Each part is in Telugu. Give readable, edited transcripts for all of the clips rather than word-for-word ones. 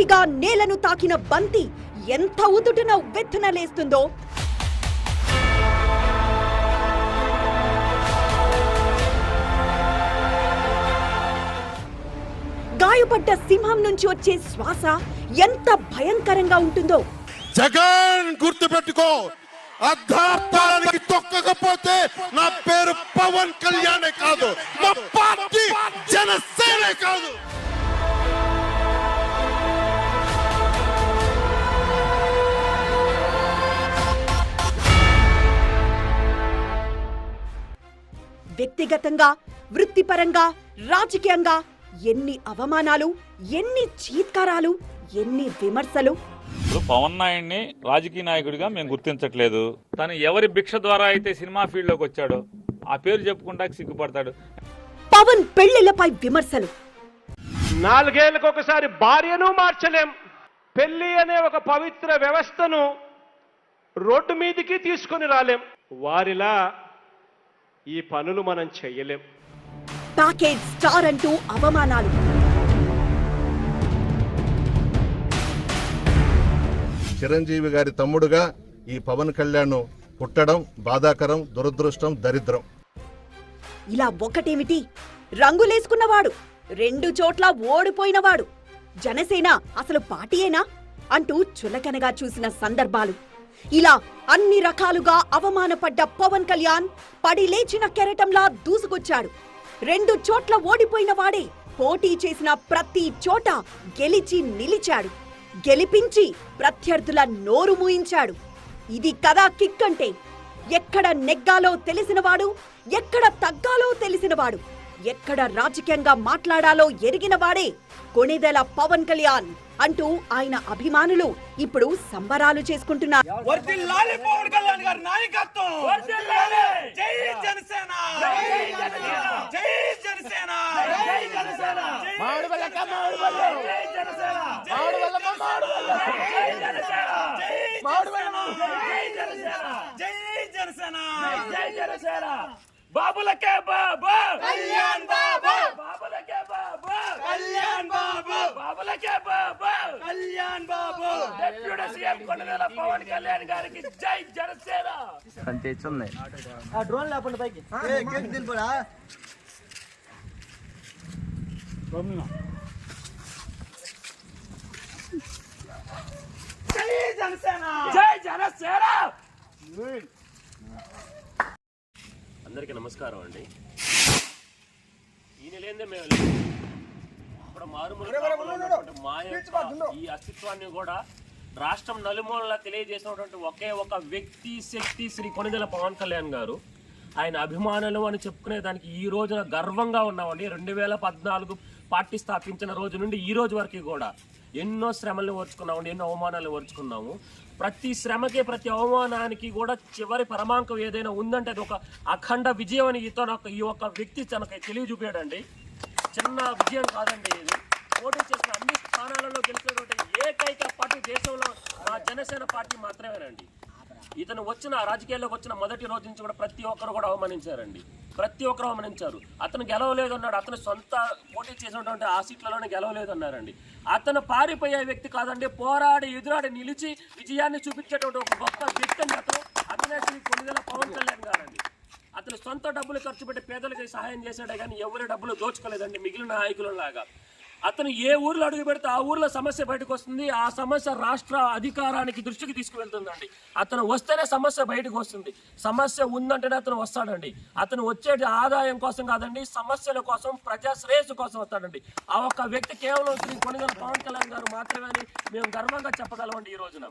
సూటిగా నేలను తాకిన బంతి ఎంత ఉదుటున వెత్తనలేస్తుందో గాయపడ్డ సింహం నుంచి వచ్చే శ్వాస ఎంత భయంకరంగా ఉంటుందో జగన్ గుర్తుపెట్టుకో, అర్ధార్థానికి తొక్కకపోతే నా పేరు పవన్ కళ్యాణే కాదు, మా పార్టీ జనసేనే కాదు. వ్యక్తిగతంగా, వృత్తిపరంగా, రాజకీయంగా ఎన్ని అవమానాలు, ఎన్ని చీత్కారాలు, ఎన్ని విమర్శలు. పవన్ నాయుడిని రాజకీయ నాయకుడిగా మేము గుర్తించట్లేదు. తను ఎవరి భిక్ష ద్వారా అయితే సినిమా ఫీల్డ్ లోకి వచ్చాడో ఆ పేరు చెప్పుకుంటా సిగ్గుపడతాడు. పవన్ పెళ్లిళ్లపై విమర్శలు. 4 ఏళ్లకు ఒకసారి భార్యను మార్చలేం. పెళ్లి అనే ఒక పవిత్ర వ్యవస్థను రోడ్డు మీదికి తీసుకొని రాలేం. వారిలా ఈ పనులు మనం చెయ్యలేం. ప్యాకేజ్ స్టార్ అంటూ అవమానాలు. చిరంజీవి గారి తమ్ముడుగా ఈ పవన్ కళ్యాణ్ పుట్టడం బాధాకరం, దురదృష్టం, దరిద్రం. ఇలా ఒకటేమిటి, రంగులేసుకున్నవాడు, 2 చోట్ల ఓడిపోయినవాడు, జనసేన అసలు పార్టీయేనా అంటూ చులకనగా చూసిన సందర్భాలు. ఇలా అన్ని రకాలుగా అవమానపడ్డ పవన్ కళ్యాణ్ పడి లేచిన కెరటంలా దూసుకొచ్చాడు. 2 చోట్ల ఓడిపోయిన వాడే పోటీ చేసిన ప్రతి చోట గెలిచి నిలిచాడు. గెలిపించి ప్రత్యర్థుల నోరు మూయించాడు. ఇది కదా కిక్ అంటే. ఎక్కడ నెగ్గాలో తెలిసినవాడు, ఎక్కడ తగ్గాలో తెలిసినవాడు, ఎక్కడ రాజకీయంగా మాట్లాడాలో ఎరిగినవాడే కొణిదెల పవన్ కళ్యాణ్ అంటూ ఆయన అభిమానులు ఇప్పుడు సంబరాలు చేసుకుంటున్నారు. బాబులకే బాబు కళ్యాణ్ బాబు, బాబులకే బాబు కళ్యాణ్ బాబు, బాబులకే బాబు కళ్యాణ్ బాబు. డిప్యూటీ సీఎం కొణిదెల పవన్ కళ్యాణ్ గారికి జై జనసేన. సంతేస్తుంది ఆ డ్రోన్ లేపండి పైకి. కేక్ దింపురా. జై జనసేన, జై జనసేన. అందరికీ నమస్కారం అండి. ఈ నెలేందే మేము ఇప్పుడు మారుమూల మా యొక్క ఈ అస్తిత్వాన్ని కూడా రాష్ట్రం నలుమూలలా తెలియజేసినటువంటి ఒకే ఒక వ్యక్తి శక్తి శ్రీ కొణిదెల పవన్ కళ్యాణ్ గారు. ఆయన అభిమానులు అని చెప్పుకునే దానికి ఈ రోజున గర్వంగా ఉన్నామండి. 2014 పార్టీ స్థాపించిన రోజు నుండి ఈ రోజు వరకు కూడా ఎన్నో శ్రమలను ఓర్చుకున్నామండి, ఎన్నో అవమానాలు ఓర్చుకున్నాము. ప్రతి శ్రమకి, ప్రతి అవమానానికి కూడా చివరి పరమాంకం ఏదైనా ఉందంటే అది ఒక అఖండ విజయం అని ఈ ఒక్క వ్యక్తి తనకు తెలియజూపాడండి. చిన్న విజయం కాదండి ఇది. పోటీ చేసిన అన్ని స్థానాలలో గెలిచినటువంటి ఏకైక పార్టీ దేశంలో మా జనసేన పార్టీ మాత్రమేనండి. ఇతను రాజకీయాల్లోకి వచ్చిన మొదటి రోజు నుంచి కూడా ప్రతి ఒక్కరు కూడా అవమానించారండి. ప్రతి ఒక్కరు అవమానించారు. అతను గెలవలేదు అన్నాడు. అతను సొంత పోటీ చేసినటువంటి ఆ సీట్లలోనే గెలవలేదు అన్నారండి. అతను పారిపోయే వ్యక్తి కాదండి. పోరాడి ఎదురాడి నిలిచి విజయాన్ని చూపించేటువంటి ఒక గొప్ప వ్యక్తి అండి అతనే శ్రీ కొణిదెల పవన్ కళ్యాణ్ గారండి. అతను సొంత డబ్బులు ఖర్చు పెట్టి పేదలకి సహాయం చేశాడే కానీ ఎవరి డబ్బులు దోచుకోలేదండి మిగిలిన నాయకులలాగా. అతను ఏ ఊర్లో అడుగు పెడితే ఆ ఊర్లో సమస్య బయటకు వస్తుంది. ఆ సమస్య రాష్ట్ర అధికారానికి దృష్టికి తీసుకువెళ్తుందండి. అతను వస్తేనే సమస్య బయటకు వస్తుంది. సమస్య ఉందంటేనే అతను వస్తాడండి. అతను వచ్చేది ఆదాయం కోసం కాదండి, సమస్యల కోసం, ప్రజా శ్రేయస్సు కోసం వస్తాడండి. ఆ ఒక్క వ్యక్తి కేవలం శ్రీ కొణిదెల పవన్ కళ్యాణ్ గారు మాత్రమే మేము గర్వంగా చెప్పగలమండి. ఈ రోజున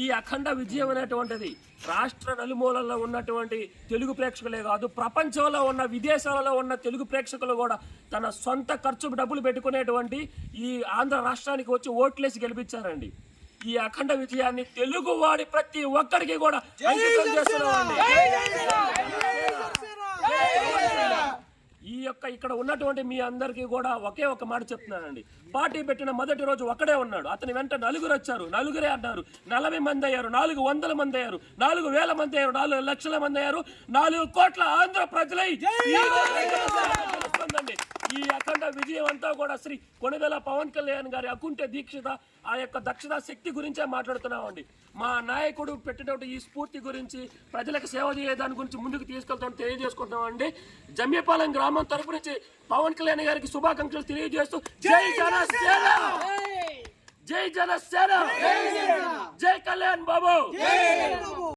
ఈ అఖండ విజయం అనేటువంటిది రాష్ట్ర నలుమూలల్లో ఉన్నటువంటి తెలుగు ప్రేక్షకులే కాదు, ప్రపంచంలో ఉన్న విదేశాలలో ఉన్న తెలుగు ప్రేక్షకులు కూడా తన సొంత ఖర్చు డబ్బులు పెట్టుకునేటువంటి ఈ ఆంధ్ర రాష్ట్రానికి వచ్చి ఓట్లేసి గెలిపించారండి. ఈ అఖండ విజయాన్ని తెలుగు వాడి ప్రతి ఒక్కరికి కూడా అంకితం చేస్తున్నామండి. ఈ యొక్క ఇక్కడ ఉన్నటువంటి మీ అందరికీ కూడా ఒకే ఒక మాట చెప్తున్నానండి. పార్టీ పెట్టిన మొదటి రోజు ఒక్కడే ఉన్నాడు. అతని వెంట 4 వచ్చారు. 4 అన్నారు. 40 మంది అయ్యారు, 400 మంది అయ్యారు, 4000 మంది అయ్యారు, 4 లక్షల మంది అయ్యారు, 4 కోట్ల ఆంధ్ర ప్రజలై ఈ అఖండ విజయం అంతా కూడా శ్రీ కొణిదెల పవన్ కళ్యాణ్ గారి అకుంఠ దీక్షత, ఆ యొక్క దక్షత శక్తి గురించే మాట్లాడుతున్నామండి. మా నాయకుడు పెట్టినటువంటి ఈ స్ఫూర్తి గురించి, ప్రజలకు సేవ చేయడానికి గురించి ముందుకు తీసుకెళ్తామని తెలియజేసుకుంటామండి. జమ్మిపాలెం గ్రామం తరపు నుంచి పవన్ కళ్యాణ్ గారికి శుభాకాంక్షలు తెలియజేస్తూ జై జనసేన, జై జనసేన, జై కళ్యాణ్ బాబు.